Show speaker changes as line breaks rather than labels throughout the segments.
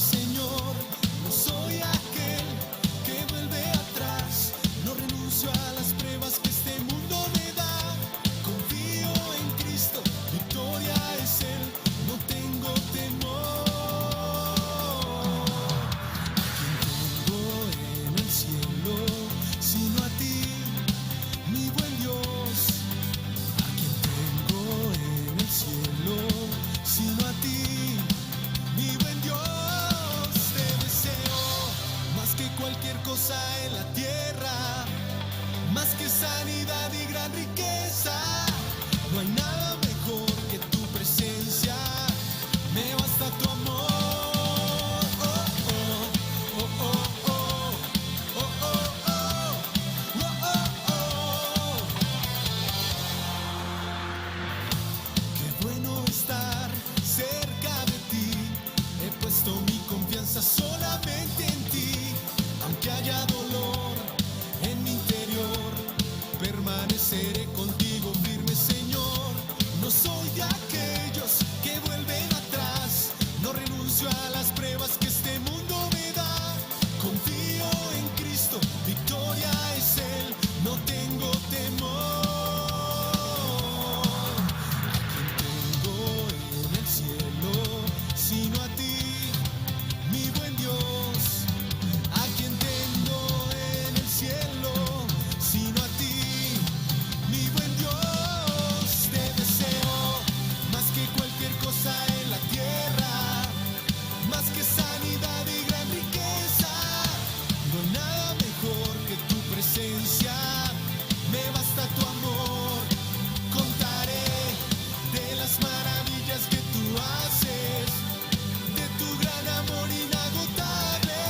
Señor, no soy aquel que vuelve atrás, no renuncio a las pruebas que este mundo me da, confío en Cristo, victoria es Él, no tengo temor. ¿A quién tengo en el cielo, sino a ti, mi buen Dios? ¿A quién tengo en el cielo, sino a ti, mi buen Dios? Te deseo más que cualquier cosa en la tierra, más que sanidad y gran riqueza. No hay nada mejor que tu presencia, me basta tu amor. Qué bueno estar cerca de ti, he puesto mi confianza solamente en ti, aunque haya dolor en mi interior, permaneceré contigo firme, Señor. No soy de aquellos que vuelven atrás, no renuncio a las pruebas que este mundo me da, confío en Cristo, victoria es Él, no tengo temor. ¿A quién tengo en el cielo, sino a ti, mi buen Dios? ¿A quién tengo en el cielo, sino a ti, mi buen Dios? Te deseo más que cualquier cosa en la tierra, más que sanidad y gran riqueza. No hay nada mejor que tu presencia, me basta tu amor. Contaré de las maravillas que tú haces, de tu gran amor inagotable.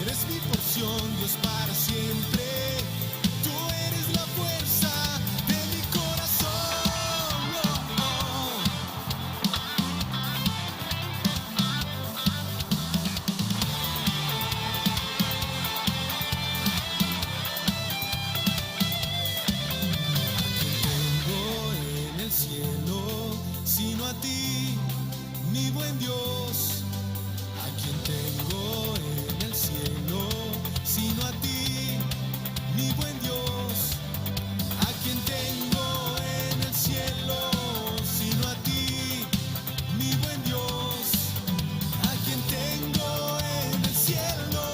Eres mi porción, Dios, para siempre. Tú eres la fuerza de mi corazón. Oh, oh. Tengo en el cielo, sino a ti, mi buen Dios. ¿A quién tengo en el cielo, sino a ti, mi buen Dios? ¿A quién tengo en el cielo, sino a ti, mi buen Dios? ¿A quién tengo en el cielo,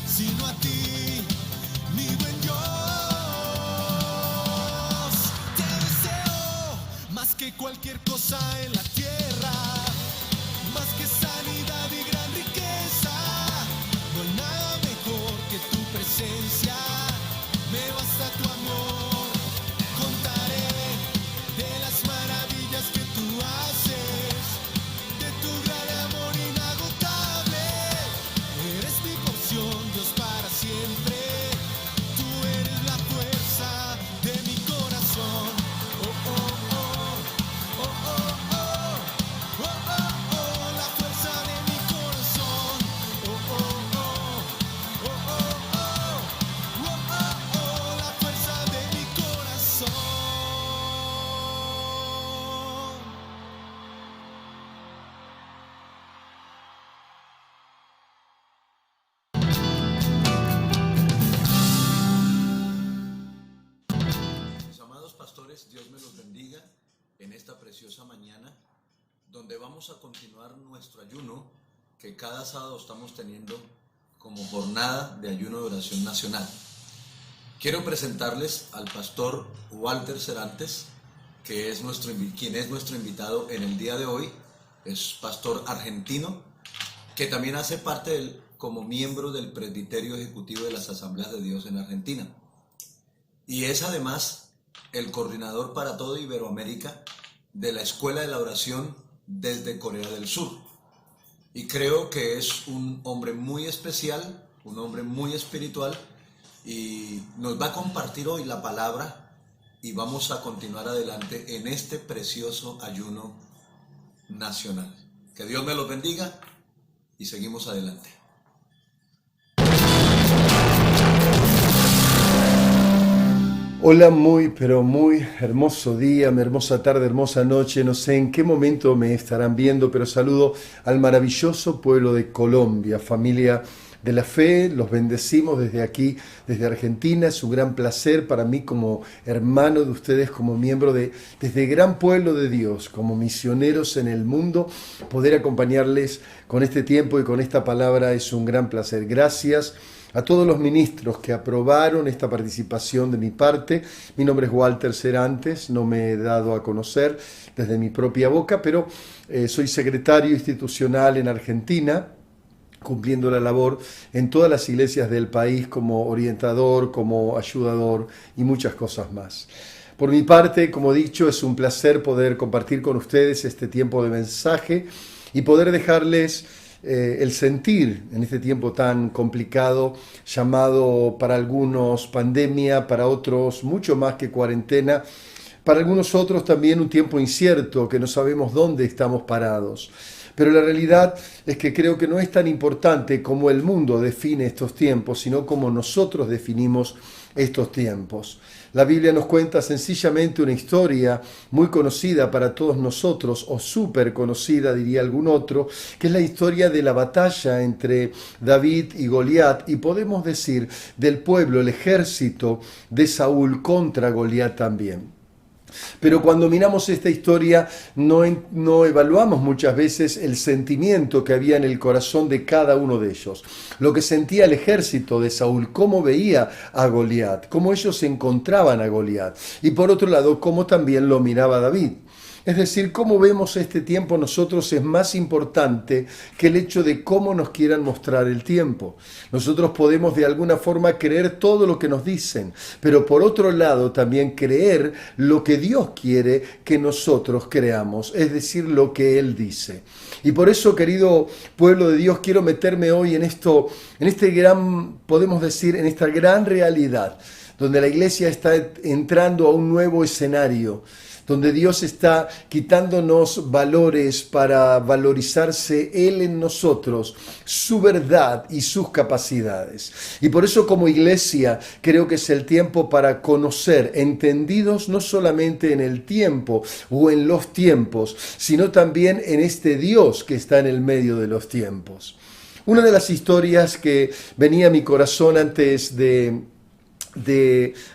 sino a ti, mi buen Dios? Te deseo más que cualquier cosa en la tierra, más que sanidad y gran riqueza. No hay nada mejor que tu presencia, me basta tu amor. Contaré de las maravillas que tú haces, de tu gran amor inagotable. Eres mi porción, Dios, para siempre. Tú eres la fuerza de mi corazón. Oh, oh, oh, oh, oh, oh, oh, oh, oh, la fuerza de mi corazón. Oh, oh, oh, oh, oh, oh, oh, oh, oh, la fuerza de mi corazón.
Mis amados pastores, Dios me los bendiga en esta preciosa mañana, donde vamos a continuar nuestro ayuno que cada sábado estamos teniendo como jornada de ayuno de oración nacional. Quiero presentarles al pastor Walter Serantes, quien es nuestro invitado en el día de hoy. Es pastor argentino, que también hace parte como miembro del presbiterio ejecutivo de las Asambleas de Dios en Argentina. Y es además el coordinador para toda Iberoamérica de la Escuela de la Oración desde Corea del Sur. Y creo que es un hombre muy especial, un hombre muy espiritual, y nos va a compartir hoy la palabra y vamos a continuar adelante en este precioso ayuno nacional. Que Dios me los bendiga y seguimos adelante.
Hola, pero muy hermoso día, hermosa tarde, hermosa noche. No sé en qué momento me estarán viendo, pero saludo al maravilloso pueblo de Colombia, familia de la fe. Los bendecimos desde aquí, desde Argentina. Es un gran placer para mí como hermano de ustedes, como miembro desde el gran pueblo de Dios, como misioneros en el mundo, poder acompañarles con este tiempo y con esta palabra es un gran placer. Gracias a todos los ministros que aprobaron esta participación de mi parte. Mi nombre es Walter Serantes, no me he dado a conocer desde mi propia boca, pero soy secretario institucional en Argentina, cumpliendo la labor en todas las iglesias del país como orientador, como ayudador y muchas cosas más. Por mi parte, como he dicho, es un placer poder compartir con ustedes este tiempo de mensaje y poder dejarles el sentir en este tiempo tan complicado, llamado para algunos pandemia, para otros mucho más que cuarentena, para algunos otros también un tiempo incierto, que no sabemos dónde estamos parados. Pero la realidad es que creo que no es tan importante cómo el mundo define estos tiempos, sino cómo nosotros definimos estos tiempos. La Biblia nos cuenta sencillamente una historia muy conocida para todos nosotros, o súper conocida, diría algún otro, que es la historia de la batalla entre David y Goliat, y podemos decir del pueblo, el ejército de Saúl contra Goliat también. Pero cuando miramos esta historia no evaluamos muchas veces el sentimiento que había en el corazón de cada uno de ellos. Lo que sentía el ejército de Saúl, cómo veía a Goliat, cómo ellos encontraban a Goliat. Y por otro lado, cómo también lo miraba David. Es decir, cómo vemos este tiempo nosotros es más importante que el hecho de cómo nos quieran mostrar el tiempo. Nosotros podemos de alguna forma creer todo lo que nos dicen, pero por otro lado también creer lo que Dios quiere que nosotros creamos, es decir, lo que Él dice. Y por eso, querido pueblo de Dios, quiero meterme hoy en esto, en este gran, podemos decir, en esta gran realidad, donde la iglesia está entrando a un nuevo escenario, donde Dios está quitándonos valores para valorizarse Él en nosotros, su verdad y sus capacidades. Y por eso como iglesia creo que es el tiempo para conocer, entendidos no solamente en el tiempo o en los tiempos, sino también en este Dios que está en el medio de los tiempos. Una de las historias que venía a mi corazón antes de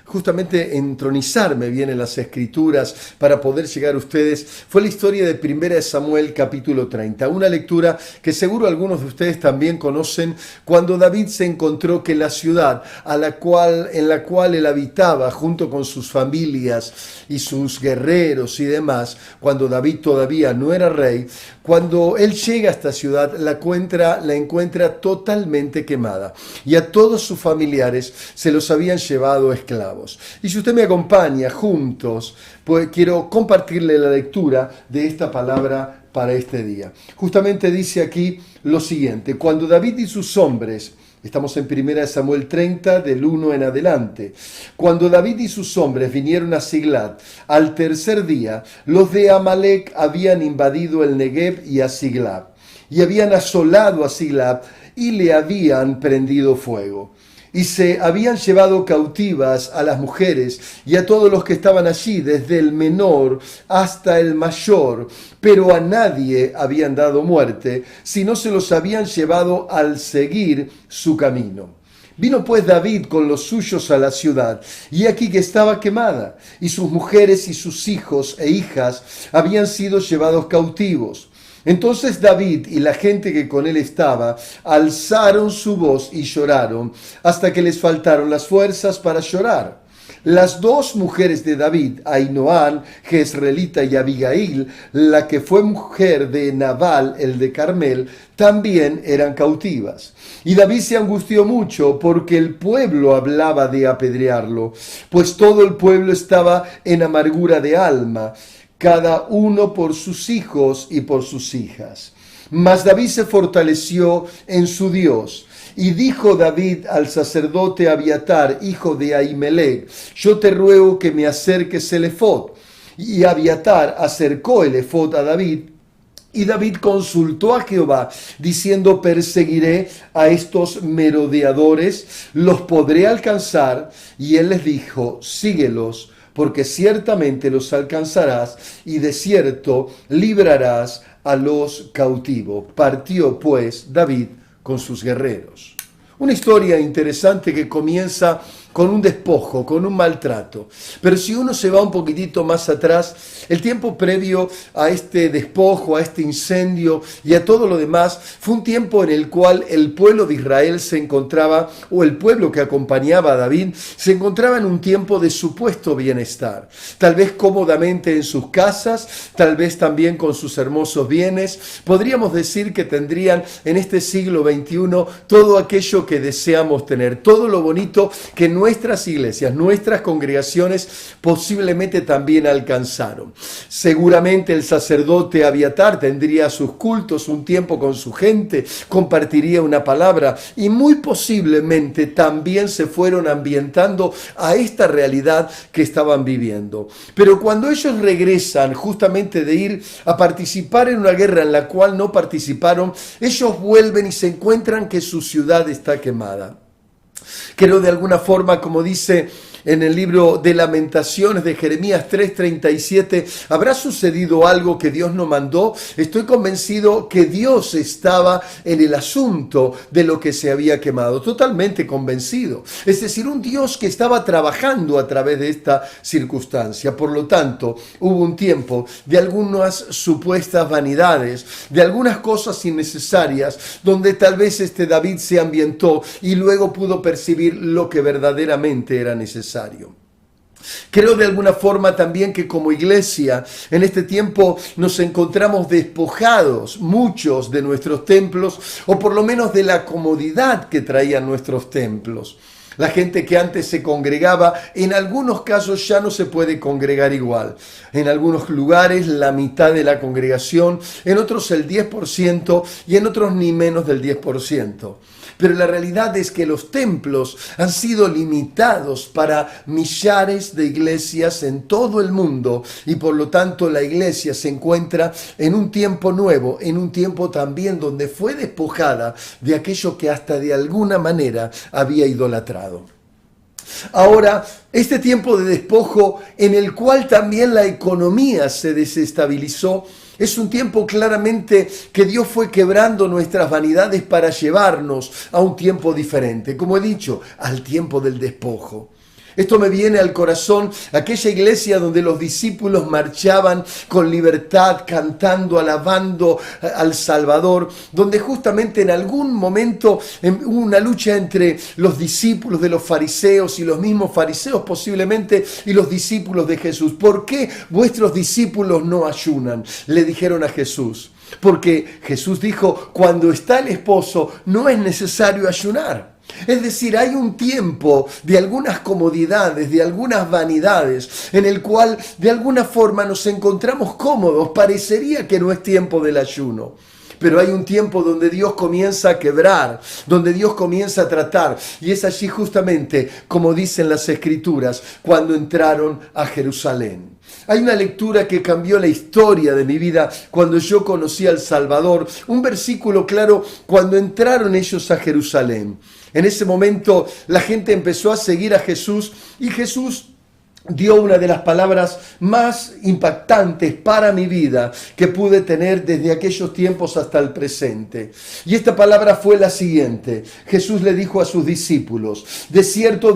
justamente entronizarme bien en las Escrituras para poder llegar a ustedes, fue la historia de 1 Samuel capítulo 30, una lectura que seguro algunos de ustedes también conocen, cuando David se encontró que la ciudad en la cual él habitaba junto con sus familias y sus guerreros y demás, cuando David todavía no era rey, cuando él llega a esta ciudad la encuentra totalmente quemada y a todos sus familiares se los habían llevado esclavos. Y si usted me acompaña juntos, pues quiero compartirle la lectura de esta palabra para este día. Justamente dice aquí lo siguiente: cuando David y sus hombres, estamos en 1 Samuel 30, del 1 en adelante. Cuando David y sus hombres vinieron a Siglat, al tercer día, los de Amalec habían invadido el Negev y a Siglat, y habían asolado a Siglat y le habían prendido fuego. Y se habían llevado cautivas a las mujeres y a todos los que estaban allí, desde el menor hasta el mayor, pero a nadie habían dado muerte, sino se los habían llevado al seguir su camino. Vino pues David con los suyos a la ciudad, y aquí que estaba quemada, y sus mujeres y sus hijos e hijas habían sido llevados cautivos. Entonces David y la gente que con él estaba alzaron su voz y lloraron hasta que les faltaron las fuerzas para llorar. Las dos mujeres de David, Ainoam, jezreelita, y Abigail, la que fue mujer de Nabal, el de Carmel, también eran cautivas. Y David se angustió mucho porque el pueblo hablaba de apedrearlo, pues todo el pueblo estaba en amargura de alma, cada uno por sus hijos y por sus hijas. Mas David se fortaleció en su Dios. Y dijo David al sacerdote Abiatar, hijo de Ahimelech: yo te ruego que me acerques el efod. Y Abiatar acercó el efod a David, Y David consultó a Jehová, diciendo, perseguiré a estos merodeadores, los podré alcanzar. Y él les dijo, síguelos, porque ciertamente los alcanzarás, y de cierto librarás a los cautivos. Partió pues David con sus guerreros. Una historia interesante que comienza con un despojo, con un maltrato. Pero si uno se va un poquitito más atrás, el tiempo previo a este despojo, a este incendio y a todo lo demás, fue un tiempo en el cual el pueblo de Israel se encontraba, o el pueblo que acompañaba a David, se encontraba en un tiempo de supuesto bienestar. Tal vez cómodamente en sus casas, tal vez también con sus hermosos bienes. Podríamos decir que tendrían en este siglo XXI todo aquello que deseamos tener, todo lo bonito que nuestras iglesias, nuestras congregaciones posiblemente también alcanzaron. Seguramente el sacerdote Abiatar tendría sus cultos, un tiempo con su gente, compartiría una palabra y muy posiblemente también se fueron ambientando a esta realidad que estaban viviendo. Pero cuando ellos regresan justamente de ir a participar en una guerra en la cual no participaron, ellos vuelven y se encuentran que su ciudad está quemada. Creo de alguna forma, como dice en el libro de Lamentaciones de Jeremías 3:37, ¿habrá sucedido algo que Dios no mandó? Estoy convencido que Dios estaba en el asunto de lo que se había quemado, totalmente convencido. Es decir, un Dios que estaba trabajando a través de esta circunstancia. Por lo tanto, hubo un tiempo de algunas supuestas vanidades, de algunas cosas innecesarias, donde tal vez David se ambientó y luego pudo percibir lo que verdaderamente era necesario. Creo de alguna forma también que como iglesia en este tiempo nos encontramos despojados muchos de nuestros templos, o por lo menos de la comodidad que traían nuestros templos. La gente que antes se congregaba, en algunos casos ya no se puede congregar igual. En algunos lugares la mitad de la congregación, en otros el 10% y en otros ni menos del 10%. Pero la realidad es que los templos han sido limitados para millares de iglesias en todo el mundo y por lo tanto la iglesia se encuentra en un tiempo nuevo, en un tiempo también donde fue despojada de aquello que hasta de alguna manera había idolatrado. Ahora, este tiempo de despojo en el cual también la economía se desestabilizó, es un tiempo claramente que Dios fue quebrando nuestras vanidades para llevarnos a un tiempo diferente. Como he dicho, al tiempo del despojo. Esto me viene al corazón, aquella iglesia donde los discípulos marchaban con libertad, cantando, alabando al Salvador, donde justamente en algún momento hubo una lucha entre los discípulos de los fariseos y los mismos fariseos posiblemente y los discípulos de Jesús. ¿Por qué vuestros discípulos no ayunan?, le dijeron a Jesús. Porque Jesús dijo, cuando está el esposo no es necesario ayunar. Es decir, hay un tiempo de algunas comodidades, de algunas vanidades, en el cual de alguna forma nos encontramos cómodos. Parecería que no es tiempo del ayuno. Pero hay un tiempo donde Dios comienza a quebrar, donde Dios comienza a tratar. Y es allí justamente, como dicen las Escrituras, cuando entraron a Jerusalén. Hay una lectura que cambió la historia de mi vida cuando yo conocí al Salvador. Un versículo claro, cuando entraron ellos a Jerusalén. En ese momento la gente empezó a seguir a Jesús y Jesús dio una de las palabras más impactantes para mi vida que pude tener desde aquellos tiempos hasta el presente. Y esta palabra fue la siguiente. Jesús le dijo a sus discípulos, de cierto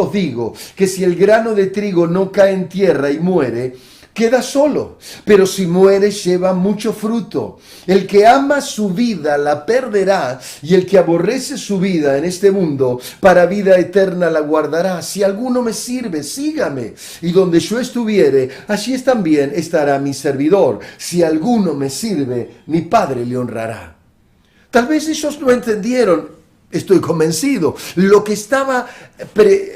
os digo, que si el grano de trigo no cae en tierra y muere, queda solo, pero si muere lleva mucho fruto. El que ama su vida la perderá, y el que aborrece su vida en este mundo, para vida eterna la guardará. Si alguno me sirve, sígame, y donde yo estuviere, allí también estará mi servidor. Si alguno me sirve, mi Padre le honrará. Tal vez ellos no entendieron, estoy convencido, lo que estaba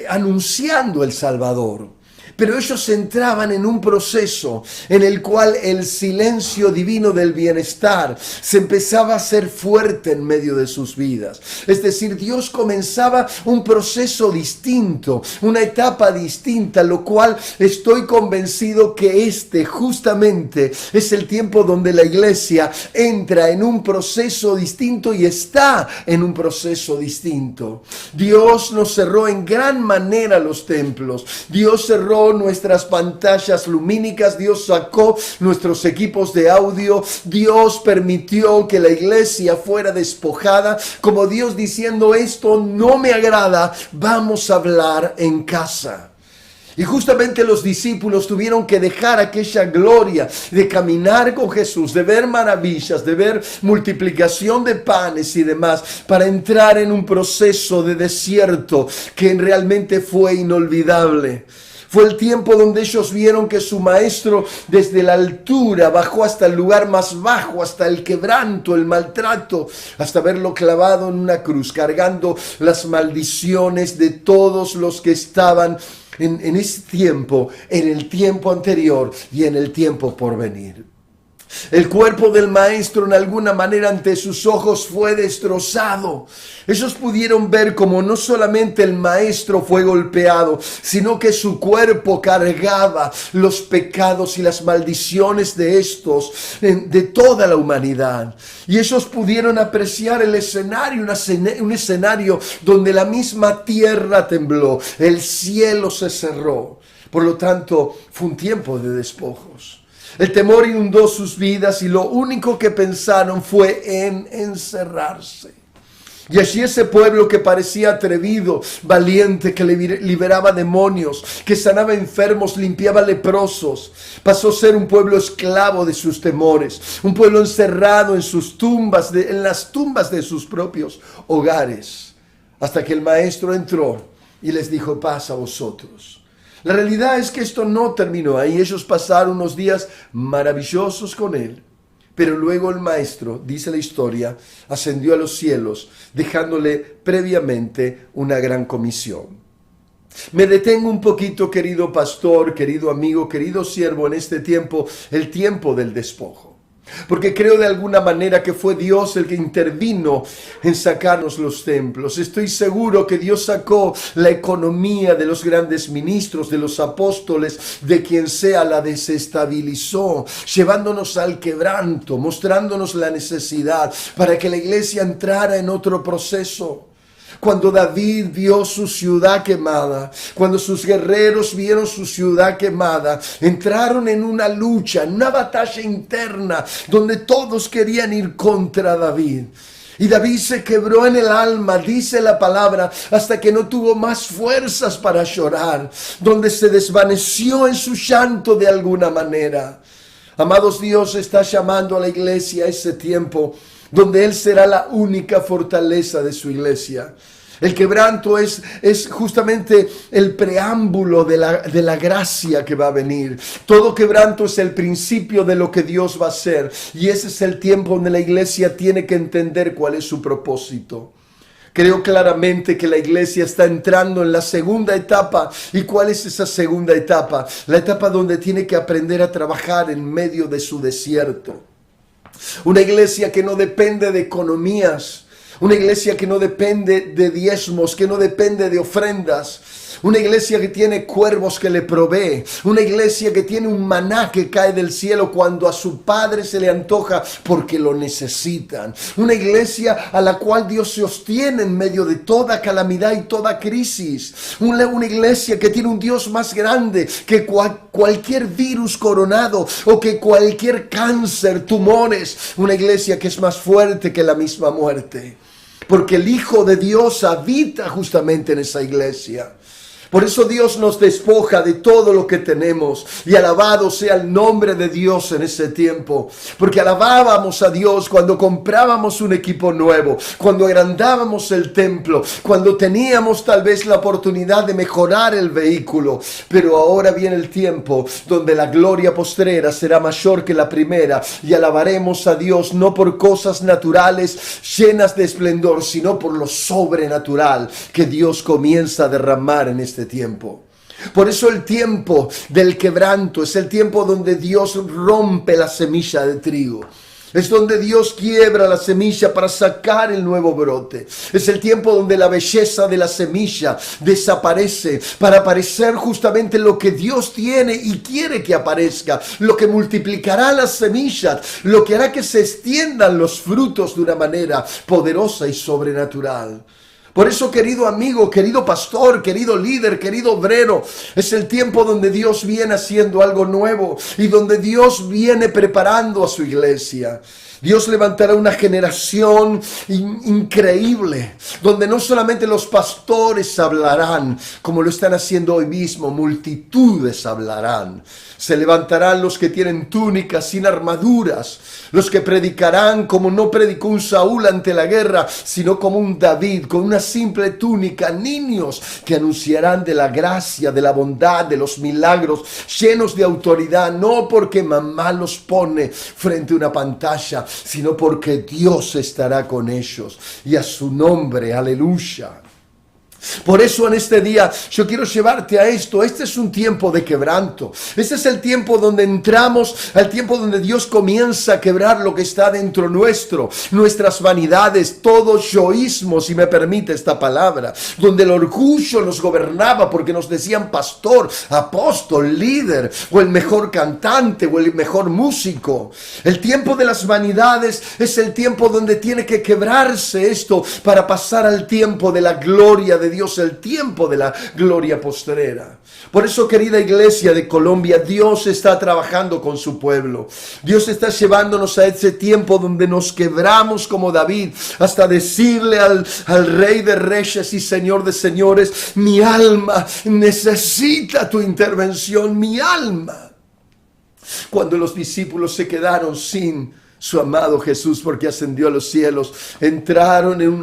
anunciando el Salvador. pero ellos entraban en un proceso en el cual el silencio divino del bienestar se empezaba a hacer fuerte en medio de sus vidas. Es decir, Dios comenzaba un proceso distinto, una etapa distinta, lo cual estoy convencido que justamente es el tiempo donde la iglesia entra en un proceso distinto y está en un proceso distinto. Dios nos cerró en gran manera los templos. Dios cerró nuestras pantallas lumínicas. Dios sacó nuestros equipos de audio. Dios permitió que la iglesia fuera despojada, como Dios diciendo: esto no me agrada, vamos a hablar en casa. Y justamente los discípulos tuvieron que dejar aquella gloria de caminar con Jesús, de ver maravillas, de ver multiplicación de panes y demás, para entrar en un proceso de desierto que realmente fue inolvidable. Fue el tiempo donde ellos vieron que su maestro desde la altura bajó hasta el lugar más bajo, hasta el quebranto, el maltrato, hasta verlo clavado en una cruz, cargando las maldiciones de todos los que estaban en ese tiempo, en el tiempo anterior y en el tiempo por venir. El cuerpo del maestro en alguna manera ante sus ojos fue destrozado. Ellos pudieron ver como no solamente el maestro fue golpeado, sino que su cuerpo cargaba los pecados y las maldiciones de de toda la humanidad. Y ellos pudieron apreciar el escenario, un escenario donde la misma tierra tembló, el cielo se cerró. Por lo tanto, fue un tiempo de despojos. El temor inundó sus vidas y lo único que pensaron fue en encerrarse. Y allí ese pueblo que parecía atrevido, valiente, que liberaba demonios, que sanaba enfermos, limpiaba leprosos, pasó a ser un pueblo esclavo de sus temores, un pueblo encerrado en sus tumbas, en las tumbas de sus propios hogares, hasta que el maestro entró y les dijo: paz a vosotros. La realidad es que esto no terminó ahí. Ellos pasaron unos días maravillosos con él. Pero luego el maestro, dice la historia, ascendió a los cielos, dejándole previamente una gran comisión. Me detengo un poquito, querido pastor, querido amigo, querido siervo, en este tiempo, el tiempo del despojo. Porque creo de alguna manera que fue Dios el que intervino en sacarnos los templos. Estoy seguro que Dios sacó la economía de los grandes ministros, de los apóstoles, de quien sea, la desestabilizó, llevándonos al quebranto, mostrándonos la necesidad para que la iglesia entrara en otro proceso. Cuando David vio su ciudad quemada, cuando sus guerreros vieron su ciudad quemada, entraron en una lucha, en una batalla interna, donde todos querían ir contra David. Y David se quebró en el alma, dice la palabra, hasta que no tuvo más fuerzas para llorar, donde se desvaneció en su llanto de alguna manera. Amados, Dios está llamando a la iglesia a ese tiempo donde Él será la única fortaleza de su iglesia. El quebranto es justamente el preámbulo de la gracia que va a venir. Todo quebranto es el principio de lo que Dios va a hacer. Y ese es el tiempo donde la iglesia tiene que entender cuál es su propósito. Creo claramente que la iglesia está entrando en la segunda etapa. ¿Y cuál es esa segunda etapa? La etapa donde tiene que aprender a trabajar en medio de su desierto. Una iglesia que no depende de economías, una iglesia que no depende de diezmos, que no depende de ofrendas. Una iglesia que tiene cuervos que le provee. Una iglesia que tiene un maná que cae del cielo cuando a su padre se le antoja porque lo necesitan. Una iglesia a la cual Dios se sostiene en medio de toda calamidad y toda crisis. Una iglesia que tiene un Dios más grande que cualquier virus coronado o que cualquier cáncer, tumores. Una iglesia que es más fuerte que la misma muerte. Porque el Hijo de Dios habita justamente en esa iglesia. Por eso Dios nos despoja de todo lo que tenemos. Y alabado sea el nombre de Dios en ese tiempo. Porque alabábamos a Dios cuando comprábamos un equipo nuevo. Cuando agrandábamos el templo. Cuando teníamos tal vez la oportunidad de mejorar el vehículo. Pero ahora viene el tiempo donde la gloria postrera será mayor que la primera. Y alabaremos a Dios no por cosas naturales llenas de esplendor, sino por lo sobrenatural que Dios comienza a derramar en este tiempo. Por eso el tiempo del quebranto es el tiempo donde Dios rompe la semilla de trigo. Es donde Dios quiebra la semilla para sacar el nuevo brote. Es el tiempo donde la belleza de la semilla desaparece para aparecer justamente lo que Dios tiene y quiere que aparezca. Lo que multiplicará las semillas, lo que hará que se extiendan los frutos de una manera poderosa y sobrenatural. Por eso, querido amigo, querido pastor, querido líder, querido obrero, es el tiempo donde Dios viene haciendo algo nuevo y donde Dios viene preparando a su iglesia. Dios levantará una generación increíble, donde no solamente los pastores hablarán, como lo están haciendo hoy mismo, multitudes hablarán. Se levantarán los que tienen túnicas sin armaduras, los que predicarán como no predicó un Saúl ante la guerra, sino como un David, con una simple túnica, niños que anunciarán de la gracia, de la bondad, de los milagros, llenos de autoridad, no porque mamá los pone frente a una pantalla, sino porque Dios estará con ellos, y a su nombre, aleluya. Por eso en este día yo quiero llevarte a esto. Este es un tiempo de quebranto. Este es el tiempo donde entramos, al tiempo donde Dios comienza a quebrar lo que está dentro nuestro, nuestras vanidades, todo yoísmo, si me permite esta palabra, donde el orgullo nos gobernaba porque nos decían pastor, apóstol, líder, o el mejor cantante, o el mejor músico. El tiempo de las vanidades es el tiempo donde tiene que quebrarse esto para pasar al tiempo de la gloria de Dios, el tiempo de la gloria postrera. Por eso, querida iglesia de Colombia, Dios está trabajando con su pueblo. Dios está llevándonos a ese tiempo donde nos quebramos como David, hasta decirle al Rey de Reyes y Señor de Señores: mi alma necesita tu intervención, mi alma. Cuando los discípulos se quedaron sin su amado Jesús porque ascendió a los cielos, entraron en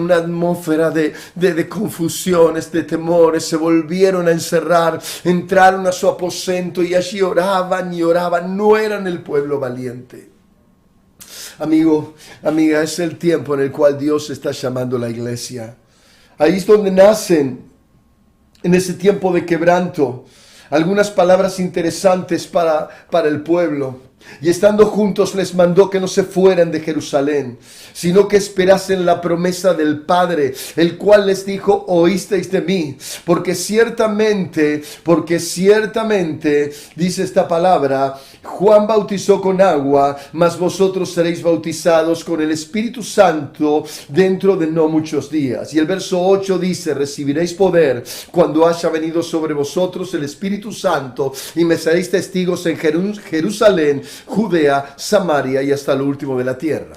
una atmósfera de confusiones, de temores, se volvieron a encerrar, entraron a su aposento y allí oraban y oraban, no eran el pueblo valiente. Amigo, amiga, es el tiempo en el cual Dios está llamando a la iglesia. Ahí es donde nacen, en ese tiempo de quebranto, algunas palabras interesantes para el pueblo. Y estando juntos les mandó que no se fueran de Jerusalén, sino que esperasen la promesa del Padre, el cual les dijo: oísteis de mí, porque ciertamente, dice esta palabra, Juan bautizó con agua, mas vosotros seréis bautizados con el Espíritu Santo dentro de no muchos días. Y el verso 8 dice: recibiréis poder cuando haya venido sobre vosotros el Espíritu Santo, y me seréis testigos en Jerusalén, Judea, Samaria y hasta lo último de la tierra.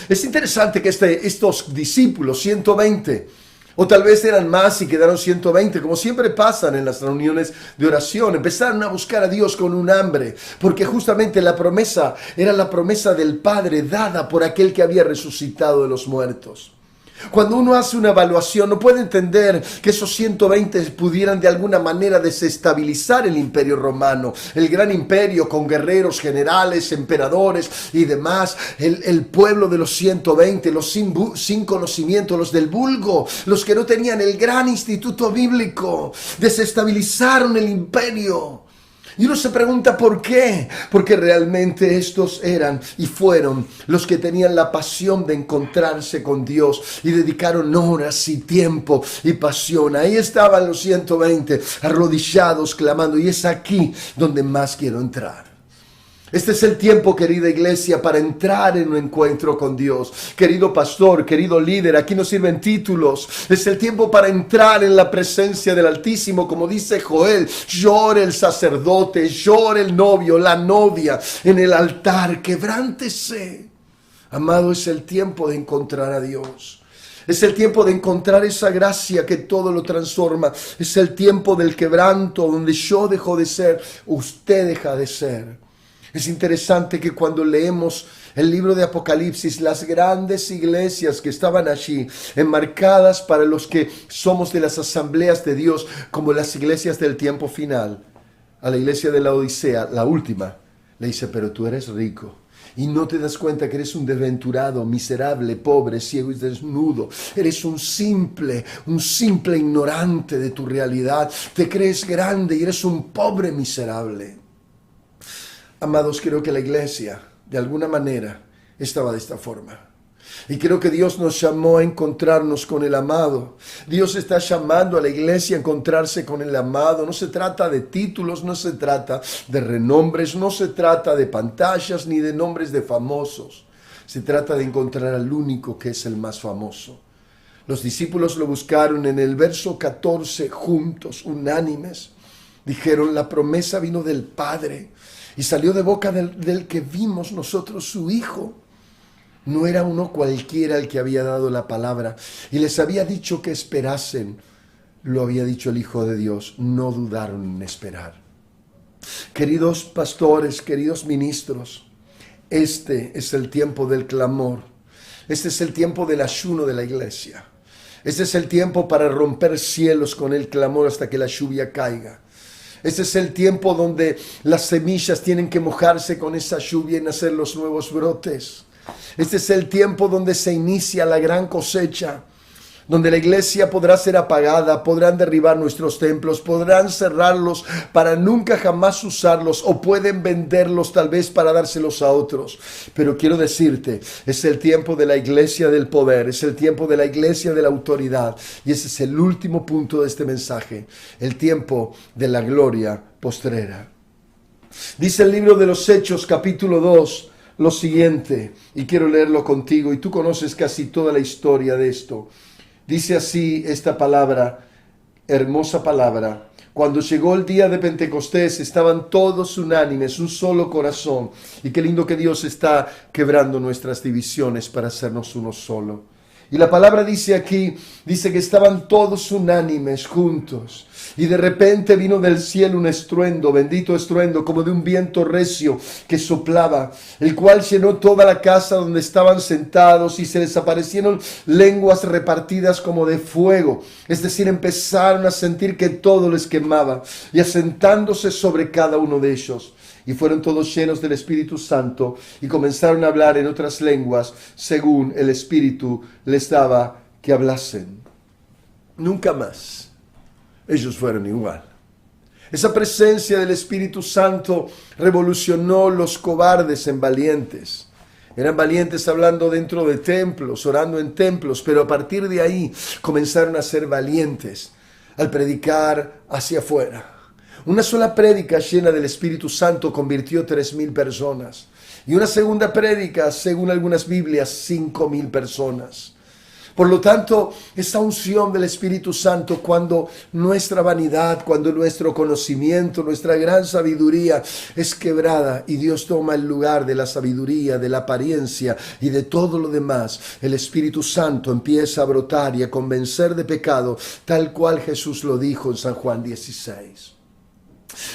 Es interesante que estos discípulos, 120, o tal vez eran más y quedaron 120, como siempre pasan en las reuniones de oración, empezaron a buscar a Dios con un hambre, porque justamente la promesa era la promesa del Padre dada por aquel que había resucitado de los muertos. Cuando uno hace una evaluación, no puede entender que esos 120 pudieran de alguna manera desestabilizar el imperio romano, el gran imperio con guerreros, generales, emperadores y demás. El pueblo de los 120, los sin conocimiento, los del vulgo, los que no tenían el gran instituto bíblico, desestabilizaron el imperio. Y uno se pregunta ¿por qué? Porque realmente estos eran y fueron los que tenían la pasión de encontrarse con Dios y dedicaron horas y tiempo y pasión. Ahí estaban los 120 arrodillados clamando, y es aquí donde más quiero entrar. Este es el tiempo, querida iglesia, para entrar en un encuentro con Dios. Querido pastor, querido líder, aquí no sirven títulos. Es el tiempo para entrar en la presencia del Altísimo. Como dice Joel, llore el sacerdote, llore el novio, la novia en el altar. Quebrántese. Amado, es el tiempo de encontrar a Dios. Es el tiempo de encontrar esa gracia que todo lo transforma. Es el tiempo del quebranto, donde yo dejo de ser, usted deja de ser. Es interesante que cuando leemos el libro de Apocalipsis, las grandes iglesias que estaban allí, enmarcadas para los que somos de las asambleas de Dios, como las iglesias del tiempo final, a la iglesia de la Odisea, la última, le dice: pero tú eres rico Y no te das cuenta que eres un desventurado, miserable, pobre, ciego y desnudo. Eres un simple ignorante de tu realidad. Te crees grande y eres un pobre miserable. Amados, creo que la iglesia, de alguna manera, estaba de esta forma. Y creo que Dios nos llamó a encontrarnos con el amado. Dios está llamando a la iglesia a encontrarse con el amado. No se trata de títulos, no se trata de renombres, no se trata de pantallas ni de nombres de famosos. Se trata de encontrar al único que es el más famoso. Los discípulos lo buscaron en el verso 14 juntos, unánimes. Dijeron, la promesa vino del Padre y salió de boca del que vimos nosotros, su Hijo. No era uno cualquiera el que había dado la palabra y les había dicho que esperasen. Lo había dicho el Hijo de Dios. No dudaron en esperar. Queridos pastores, queridos ministros, este es el tiempo del clamor. Este es el tiempo del ayuno de la iglesia. Este es el tiempo para romper cielos con el clamor hasta que la lluvia caiga. Este es el tiempo donde las semillas tienen que mojarse con esa lluvia y nacer los nuevos brotes. Este es el tiempo donde se inicia la gran cosecha, donde la iglesia podrá ser apagada, podrán derribar nuestros templos, podrán cerrarlos para nunca jamás usarlos o pueden venderlos tal vez para dárselos a otros. Pero quiero decirte, es el tiempo de la iglesia del poder, es el tiempo de la iglesia de la autoridad y ese es el último punto de este mensaje, el tiempo de la gloria postrera. Dice el libro de los Hechos, capítulo 2, lo siguiente, y quiero leerlo contigo, y tú conoces casi toda la historia de esto. Dice así esta palabra, hermosa palabra. Cuando llegó el día de Pentecostés, estaban todos unánimes, un solo corazón. Y qué lindo que Dios está quebrando nuestras divisiones para hacernos uno solo. Y la palabra dice aquí, dice que estaban todos unánimes juntos. Y de repente vino del cielo un estruendo, bendito estruendo, como de un viento recio que soplaba, el cual llenó toda la casa donde estaban sentados y se les aparecieron lenguas repartidas como de fuego. Es decir, empezaron a sentir que todo les quemaba y asentándose sobre cada uno de ellos. Y fueron todos llenos del Espíritu Santo y comenzaron a hablar en otras lenguas según el Espíritu les daba que hablasen. Nunca más ellos fueron igual. Esa presencia del Espíritu Santo revolucionó los cobardes en valientes. Eran valientes hablando dentro de templos, orando en templos, pero a partir de ahí comenzaron a ser valientes al predicar hacia afuera. Una sola prédica llena del Espíritu Santo convirtió 3,000 personas. Y una segunda prédica, según algunas Biblias, 5,000 personas. Por lo tanto, esa unción del Espíritu Santo, cuando nuestra vanidad, cuando nuestro conocimiento, nuestra gran sabiduría es quebrada y Dios toma el lugar de la sabiduría, de la apariencia y de todo lo demás, el Espíritu Santo empieza a brotar y a convencer de pecado, tal cual Jesús lo dijo en San Juan 16.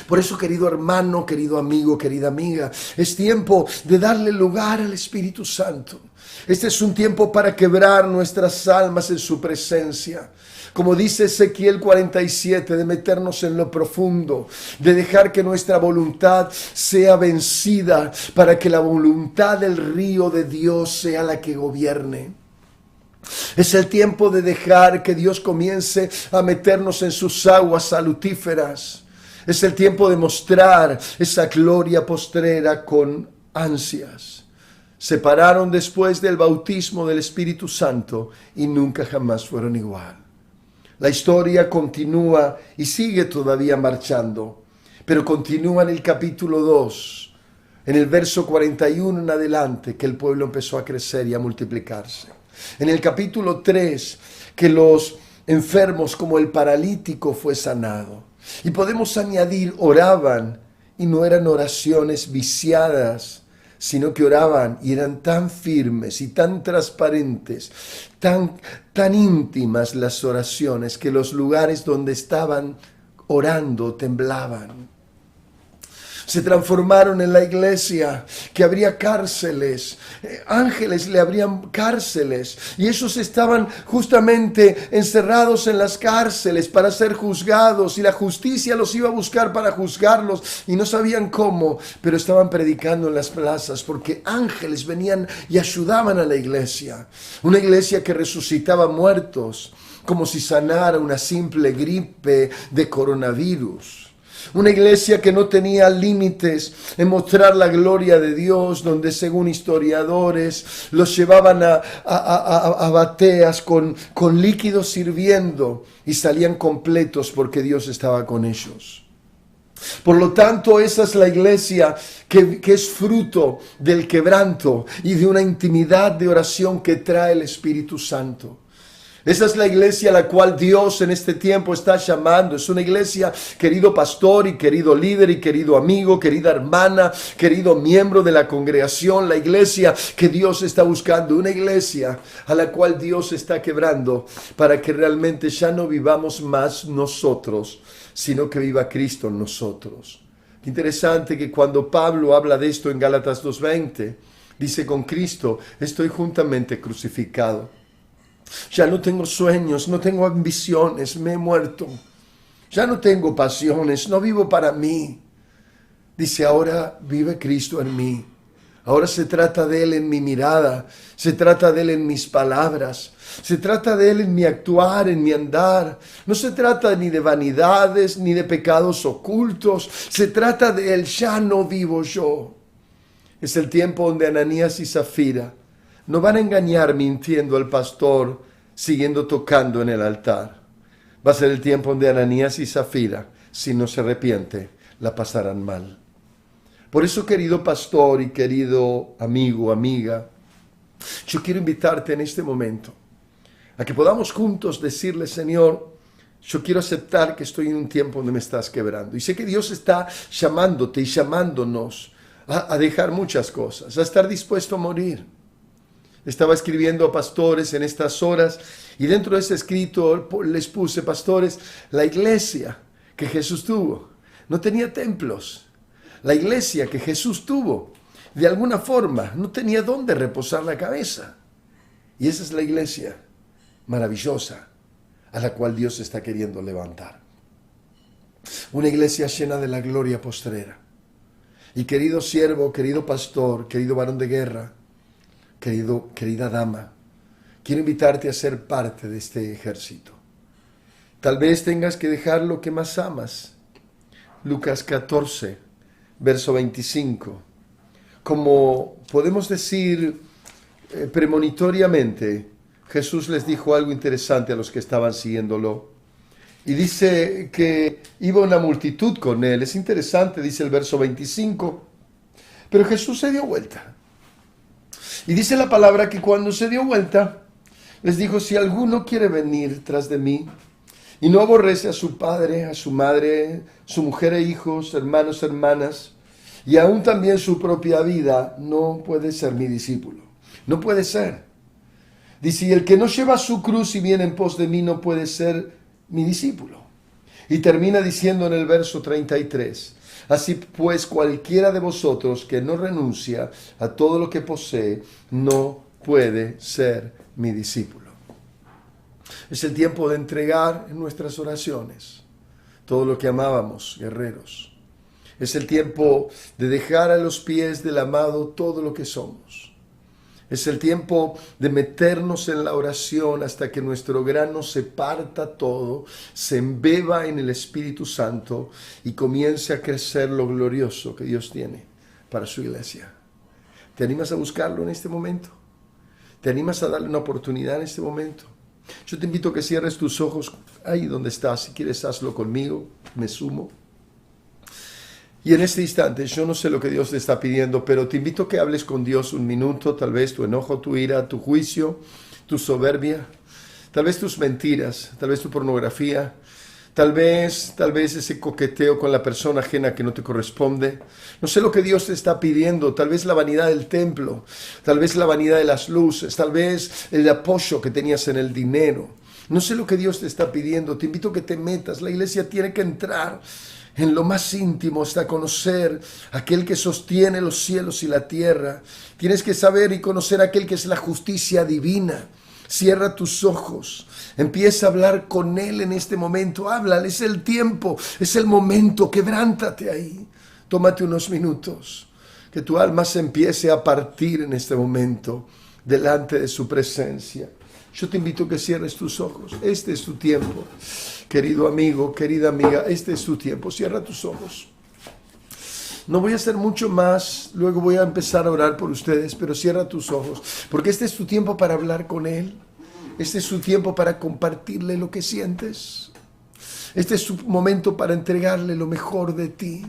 Por eso, querido hermano, querido amigo, querida amiga, es tiempo de darle lugar al Espíritu Santo. Este es un tiempo para quebrar nuestras almas en su presencia. Como dice Ezequiel 47, de meternos en lo profundo, de dejar que nuestra voluntad sea vencida para que la voluntad del río de Dios sea la que gobierne. Es el tiempo de dejar que Dios comience a meternos en sus aguas salutíferas. Es el tiempo de mostrar esa gloria postrera con ansias. Se pararon después del bautismo del Espíritu Santo y nunca jamás fueron igual. La historia continúa y sigue todavía marchando, pero continúa en el capítulo 2, en el verso 41 en adelante, que el pueblo empezó a crecer y a multiplicarse. En el capítulo 3, que los enfermos como el paralítico fue sanado. Y podemos añadir, oraban y no eran oraciones viciadas, sino que oraban y eran tan firmes y tan transparentes, tan íntimas las oraciones, que los lugares donde estaban orando temblaban. se transformaron en la iglesia, que habría cárceles, ángeles le abrían cárceles, y ellos estaban justamente encerrados en las cárceles para ser juzgados, y la justicia los iba a buscar para juzgarlos, y no sabían cómo, pero estaban predicando en las plazas, porque ángeles venían y ayudaban a la iglesia, una iglesia que resucitaba muertos, como si sanara una simple gripe de coronavirus. Una iglesia que no tenía límites en mostrar la gloria de Dios, donde según historiadores los llevaban a bateas con líquidos sirviendo y salían completos porque Dios estaba con ellos. Por lo tanto, esa es la iglesia que es fruto del quebranto y de una intimidad de oración que trae el Espíritu Santo. Esa es la iglesia a la cual Dios en este tiempo está llamando. Es una iglesia, querido pastor y querido líder y querido amigo, querida hermana, querido miembro de la congregación, la iglesia que Dios está buscando, una iglesia a la cual Dios está quebrando para que realmente ya no vivamos más nosotros, sino que viva Cristo en nosotros. Qué interesante que cuando Pablo habla de esto en Gálatas 2:20, dice: con Cristo estoy juntamente crucificado. Ya no tengo sueños, no tengo ambiciones, me he muerto. Ya no tengo pasiones, no vivo para mí. Dice, ahora vive Cristo en mí. Ahora se trata de Él en mi mirada, se trata de Él en mis palabras, se trata de Él en mi actuar, en mi andar. No se trata ni de vanidades, ni de pecados ocultos, se trata de Él, ya no vivo yo. Es el tiempo donde Ananías y Zafira no van a engañar mintiendo al pastor, siguiendo tocando en el altar. Va a ser el tiempo donde Ananías y Zafira, si no se arrepiente, la pasarán mal. Por eso, querido pastor y querido amigo, amiga, yo quiero invitarte en este momento a que podamos juntos decirle: Señor, yo quiero aceptar que estoy en un tiempo donde me estás quebrando. Y sé que Dios está llamándote y llamándonos a dejar muchas cosas, a estar dispuesto a morir. Estaba escribiendo a pastores en estas horas y dentro de ese escrito les puse: pastores, la iglesia que Jesús tuvo no tenía templos. La iglesia que Jesús tuvo, de alguna forma, no tenía dónde reposar la cabeza. Y esa es la iglesia maravillosa a la cual Dios está queriendo levantar. Una iglesia llena de la gloria postrera. Y querido siervo, querido pastor, querido varón de guerra, querida dama, quiero invitarte a ser parte de este ejército. Tal vez tengas que dejar lo que más amas. Lucas 14, verso 25. Como podemos decir premonitoriamente, Jesús les dijo algo interesante a los que estaban siguiéndolo. Y dice que iba una multitud con él. Es interesante, dice el verso 25. Pero Jesús se dio vuelta. Y dice la palabra que cuando se dio vuelta, les dijo: si alguno quiere venir tras de mí y no aborrece a su padre, a su madre, su mujer e hijos, hermanos, hermanas, y aún también su propia vida, no puede ser mi discípulo. No puede ser. Dice: y el que no lleva su cruz y viene en pos de mí no puede ser mi discípulo. Y termina diciendo en el verso 33: así pues, cualquiera de vosotros que no renuncia a todo lo que posee, no puede ser mi discípulo. Es el tiempo de entregar en nuestras oraciones todo lo que amábamos, guerreros. Es el tiempo de dejar a los pies del amado todo lo que somos. Es el tiempo de meternos en la oración hasta que nuestro grano se parta todo, se embeba en el Espíritu Santo y comience a crecer lo glorioso que Dios tiene para su iglesia. ¿Te animas a buscarlo en este momento? ¿Te animas a darle una oportunidad en este momento? Yo te invito a que cierres tus ojos ahí donde estás. Si quieres, hazlo conmigo, me sumo. Y en este instante, yo no sé lo que Dios te está pidiendo, pero te invito a que hables con Dios un minuto, tal vez tu enojo, tu ira, tu juicio, tu soberbia, tal vez tus mentiras, tal vez tu pornografía, tal vez ese coqueteo con la persona ajena que no te corresponde. No sé lo que Dios te está pidiendo, tal vez la vanidad del templo, tal vez la vanidad de las luces, tal vez el apoyo que tenías en el dinero. No sé lo que Dios te está pidiendo, te invito a que te metas, la iglesia tiene que entrar En lo más íntimo hasta conocer a aquel que sostiene los cielos y la tierra. Tienes que saber y conocer a aquel que es la justicia divina. Cierra tus ojos. Empieza a hablar con Él en este momento. Háblale, es el tiempo, es el momento. Quebrántate ahí. Tómate unos minutos. Que tu alma se empiece a partir en este momento delante de su presencia. Yo te invito a que cierres tus ojos. Este es tu tiempo. Querido amigo, querida amiga, este es tu tiempo. Cierra tus ojos. No voy a hacer mucho más, luego voy a empezar a orar por ustedes, pero cierra tus ojos, porque este es tu tiempo para hablar con Él. Este es tu tiempo para compartirle lo que sientes. Este es tu momento para entregarle lo mejor de ti.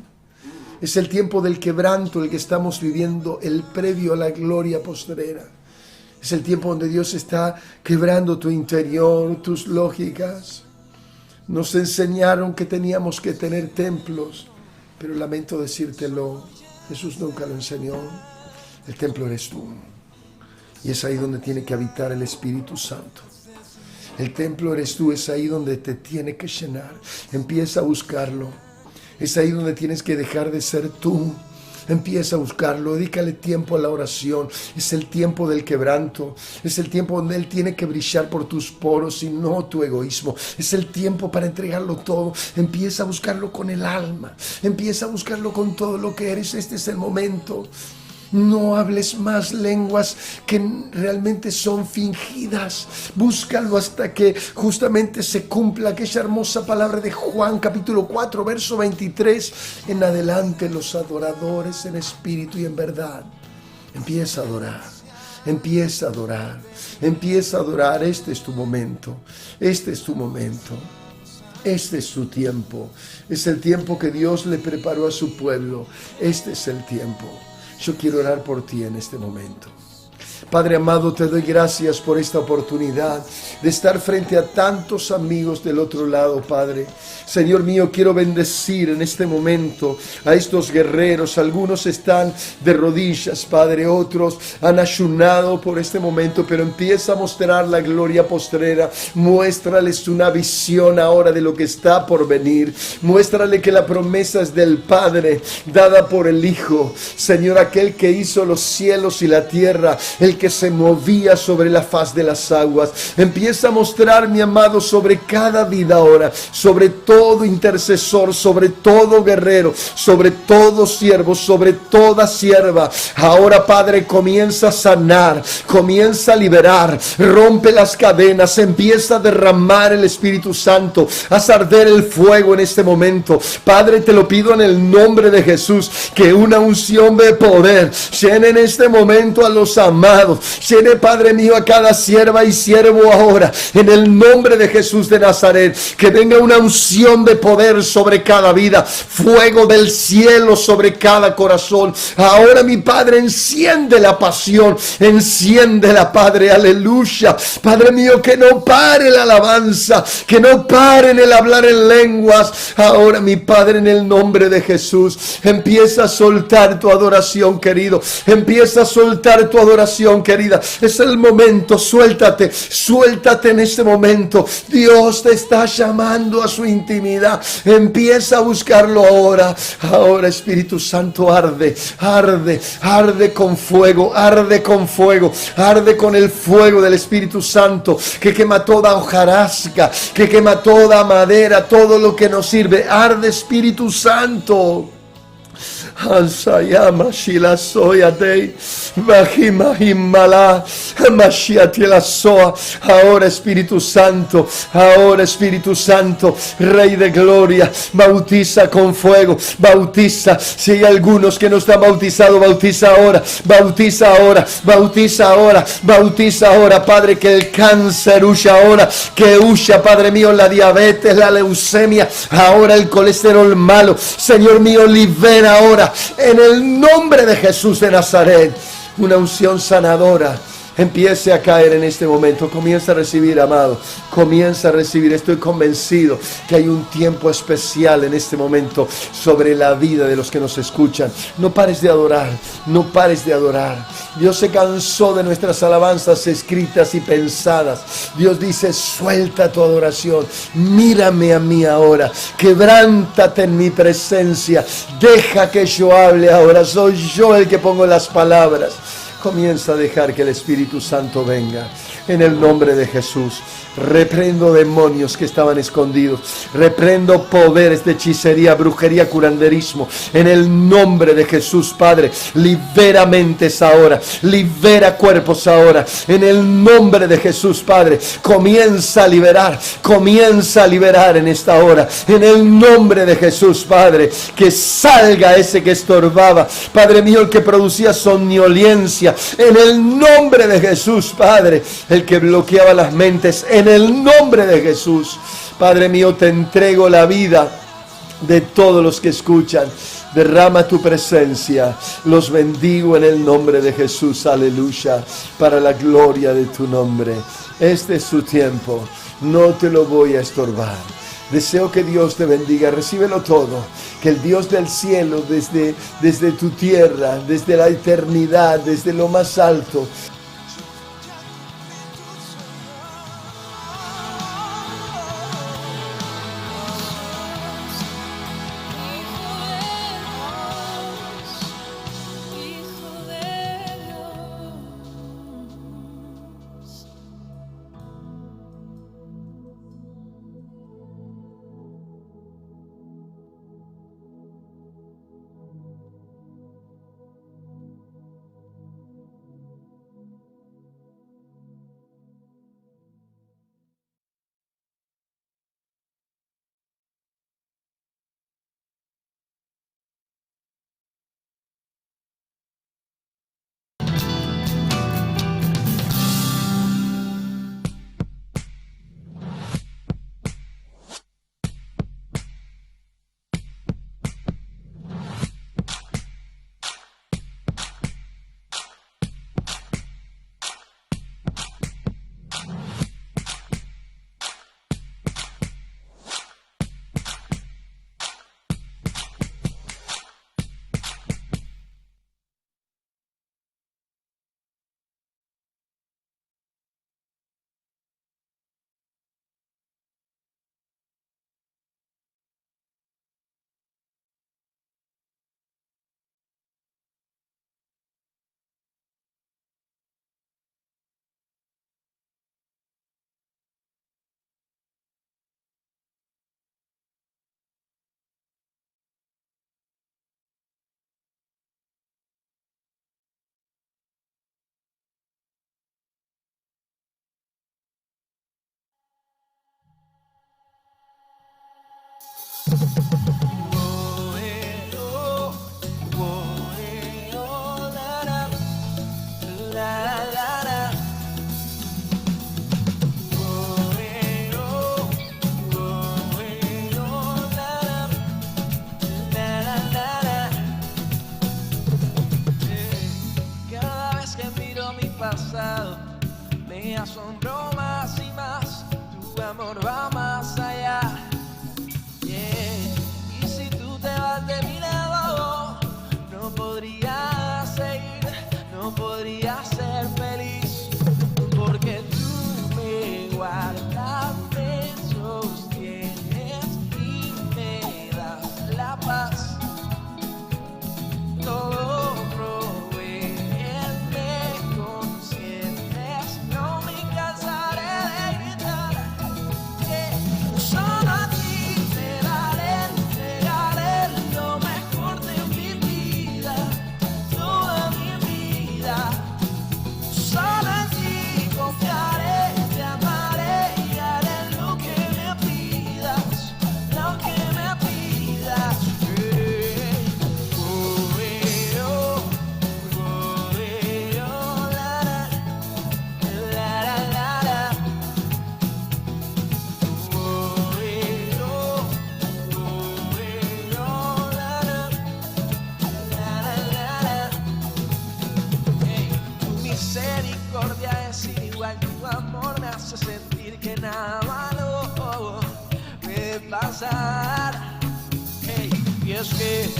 Es el tiempo del quebranto, el que estamos viviendo, el previo a la gloria postrera. Es el tiempo donde Dios está quebrando tu interior, tus lógicas. Nos enseñaron que teníamos que tener templos, pero lamento decírtelo, Jesús nunca lo enseñó. El templo eres tú. Y es ahí donde tiene que habitar el Espíritu Santo. El templo eres tú, es ahí donde te tiene que llenar. Empieza a buscarlo. Es ahí donde tienes que dejar de ser tú. Empieza a buscarlo, dedícale tiempo a la oración. Es el tiempo del quebranto. Es el tiempo donde Él tiene que brillar por tus poros y no tu egoísmo. Es el tiempo para entregarlo todo. Empieza a buscarlo con el alma. Empieza a buscarlo con todo lo que eres. Este es el momento. No hables más lenguas que realmente son fingidas. Búscalo hasta que justamente se cumpla aquella hermosa palabra de Juan capítulo 4 verso 23 en adelante. Los adoradores en espíritu y en verdad. Empieza a adorar. Empieza a adorar. Empieza a adorar. Este es tu momento. Este es tu momento. Este es tu tiempo. Es el tiempo que Dios le preparó a su pueblo. Este es el tiempo. Yo quiero orar por ti en este momento. Padre amado, te doy gracias por esta oportunidad de estar frente a tantos amigos del otro lado, Padre. Señor mío, quiero bendecir en este momento a estos guerreros. Algunos están de rodillas, Padre. Otros han ayunado por este momento, pero empieza a mostrar la gloria postrera. Muéstrales una visión ahora de lo que está por venir. Muéstrale que la promesa es del Padre, dada por el Hijo. Señor, aquel que hizo los cielos y la tierra, el que se movía sobre la faz de las aguas. Empieza a mostrar, mi amado, sobre cada vida ahora, sobre todo intercesor, sobre todo guerrero, sobre todo siervo, sobre toda sierva. Ahora, Padre, comienza a sanar, comienza a liberar, rompe las cadenas, empieza a derramar el Espíritu Santo, haz arder el fuego en este momento. Padre, te lo pido en el nombre de Jesús, que una unción de poder llene en este momento a los amados. Llene, Padre mío, a cada sierva y siervo ahora, en el nombre de Jesús de Nazaret. Que venga una unción de poder sobre cada vida, fuego del cielo sobre cada corazón. Ahora, mi Padre, enciende la pasión, enciéndela, Padre, aleluya. Padre mío, que no pare la alabanza, que no pare en el hablar en lenguas. Ahora, mi Padre, en el nombre de Jesús, empieza a soltar tu adoración, querido. Empieza a soltar tu adoración, querida. Es el momento, suéltate, suéltate en este momento. Dios te está llamando a su intimidad. Empieza a buscarlo ahora. Ahora, Espíritu Santo, arde, arde, arde con fuego, arde con fuego, arde con el fuego del Espíritu Santo, que quema toda hojarasca, que quema toda madera, todo lo que nos sirve. Arde, Espíritu Santo. Ansayama shila soya dei Bahima himala Mashiatila soa. Ahora, Espíritu Santo, ahora, Espíritu Santo, Rey de gloria, bautiza con fuego, bautiza. Si hay algunos que no están bautizados, bautiza ahora, bautiza ahora, bautiza ahora, bautiza ahora, Padre. Que el cáncer huya ahora, que huya, Padre mío, la diabetes, la leucemia, ahora el colesterol malo. Señor mío, libera ahora, en el nombre de Jesús de Nazaret, una unción sanadora. Empiece a caer en este momento. Comienza a recibir, amado. Comienza a recibir. Estoy convencido que hay un tiempo especial en este momento sobre la vida de los que nos escuchan. No pares de adorar. No pares de adorar. Dios se cansó de nuestras alabanzas escritas y pensadas. Dios dice, suelta tu adoración, mírame a mí ahora, quebrántate en mi presencia, deja que yo hable ahora, soy yo el que pongo las palabras. Comienza a dejar que el Espíritu Santo venga. En el nombre de Jesús, reprendo demonios que estaban escondidos. Reprendo poderes de hechicería, brujería, curanderismo. En el nombre de Jesús, Padre, libera mentes ahora. Libera cuerpos ahora. En el nombre de Jesús, Padre, comienza a liberar. Comienza a liberar en esta hora. En el nombre de Jesús, Padre, que salga ese que estorbaba. Padre mío, el que producía somnolencia. En el nombre de Jesús, Padre, el que bloqueaba las mentes, en el nombre de Jesús. Padre mío, te entrego la vida de todos los que escuchan. Derrama tu presencia. Los bendigo en el nombre de Jesús. Aleluya. Para la gloria de tu nombre. Este es su tiempo. No te lo voy a estorbar. Deseo que Dios te bendiga. Recíbelo todo. Que el Dios del cielo, desde tu tierra, desde la eternidad, desde lo más alto,
pasado me asombró más y más. Tu amor va más allá. Yeah. Y si tú te vas de mi lado, no podría seguir, no podría ser feliz, porque tú me guardas, me sostienes y me das la paz. Todo provees, me consientes, no me cansaré de gritar. Solo a ti te daré lo mejor de mi vida, toda mi vida. Solo en ti confiaré, te amaré y haré lo que me pidas, lo que me pidas. Misericordia es igual, tu amor me hace sentir que nada malo me va a pasar. Hey, y es que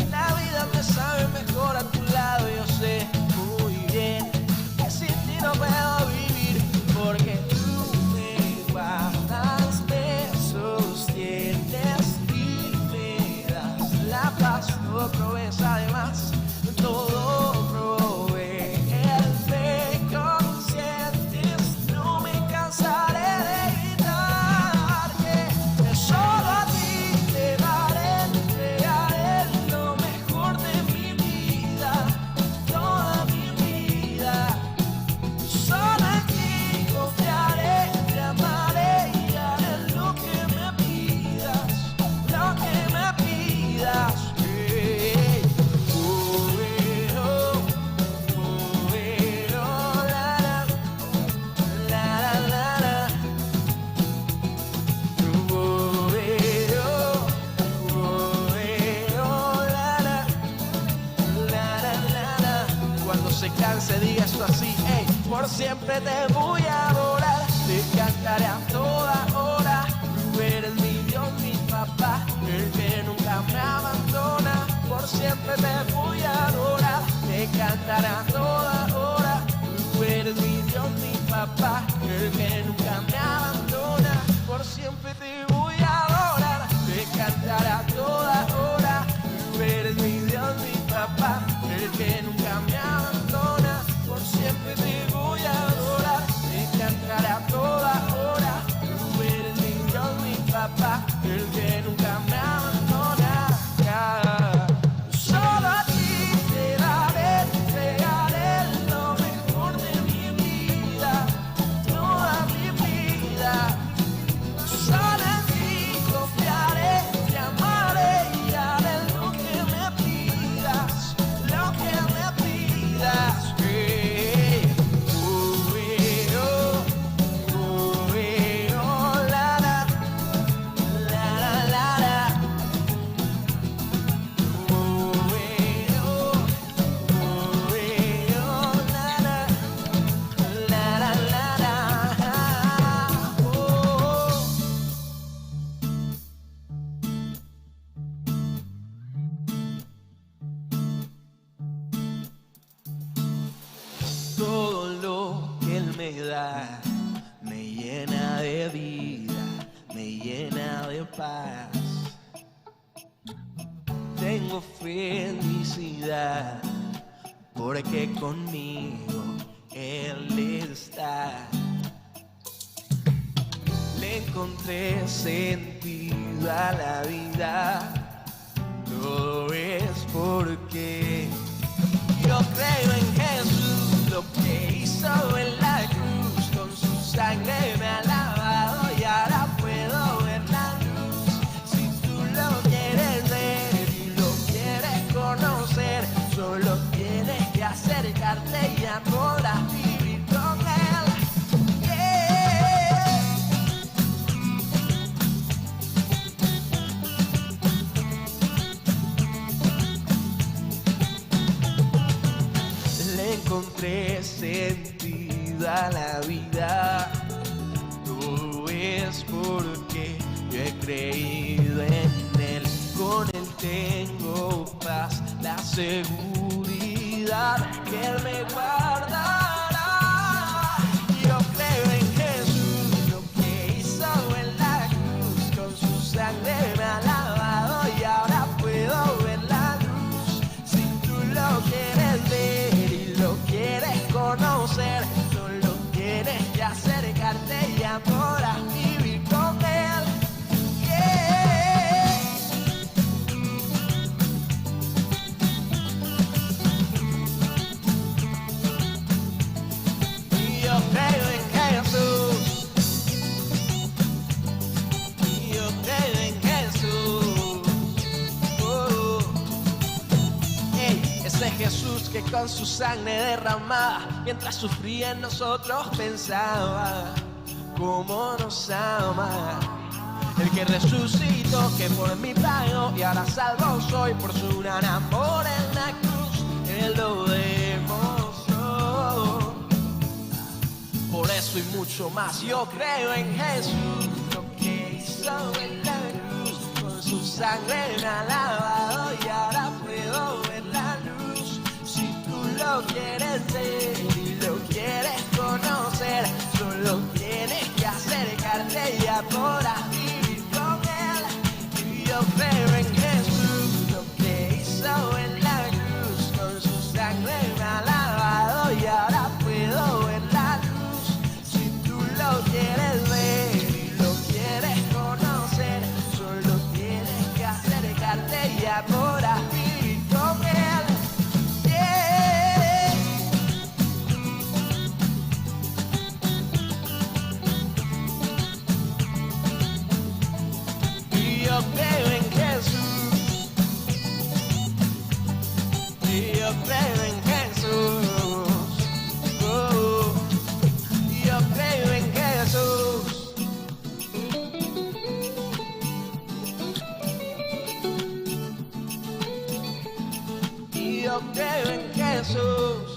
la vida me sabe mejor a tu lado, yo sé. todo provees además, todo provee. El fe conscientes, no me cansaré de gritar que solo a ti te daré, entregaré lo mejor de mi vida, toda mi vida. Solo en ti confiaré, te amaré y haré lo que me pidas, lo que me pidas. Cuando se canse diga esto así, hey, por siempre te voy a adorar, te cantaré a toda hora, tú eres mi Dios, mi papá, el que nunca me abandona, por siempre te voy a adorar, te cantaré a toda hora, tú eres mi Dios, mi papá, el que nunca me abandona, por siempre te voy a adorar, te cantaré a toda hora, tú eres mi Dios, mi papá, el que nunca me abandona, por siempre te voy a adorar, te cantaré a toda hora, tú eres mi Dios, mi papá, el que nunca me abandona. Solo a ti te daré, entregaré lo mejor de mi vida, toda mi vida. Solo en ti confiaré, te amaré y haré lo que me pidas, lo que me pidas. La, la, la, la, la. La, la, la, la. Todo lo que Él me da me llena de vida, me llena de paz. Tengo felicidad porque conmigo Él está. Le encontré sentido a la vida, todo es porque yo creo en Jesús, lo que hizo en la cruz, con su sangre me ha lavado y ahora puedo ver la luz. Si tú lo quieres ver y lo quieres conocer, solo tienes que acercarte y ya podrás vivir con Él. Yeah. Le encontré sentido a la vida, todo es porque yo he creído en Él, con Él tengo paz, la seguridad que Él me guardará. Yo creo en Jesús, lo que hizo en la cruz, con su sangre me ha lavado y ahora puedo ver la luz. Si tú lo quieres ver y lo quieres conocer, solo tienes que acercarte y ya podrás vivir con Él. Yeah. Y yo creo en Jesús, y yo creo en Jesús. Oh. Ey, ese Jesús que con su sangre derramada, mientras sufría en nosotros pensaba cómo nos ama. El que resucitó, que por mí pagó y ahora salvo soy, por su gran amor en la cruz, Él lo demostró. Por eso y mucho más yo creo en Jesús, lo que hizo en la cruz, con su sangre me ha lavado y ahora puedo ver la luz. Si tú lo quieres ver y lo quieres conocer, solo tienes que acercarte y ya podrás vivir con Él. Y yo creo en Jesús, lo que hizo creo en Jesús. Oh, yo creo en Jesús. Yo creo en Jesús.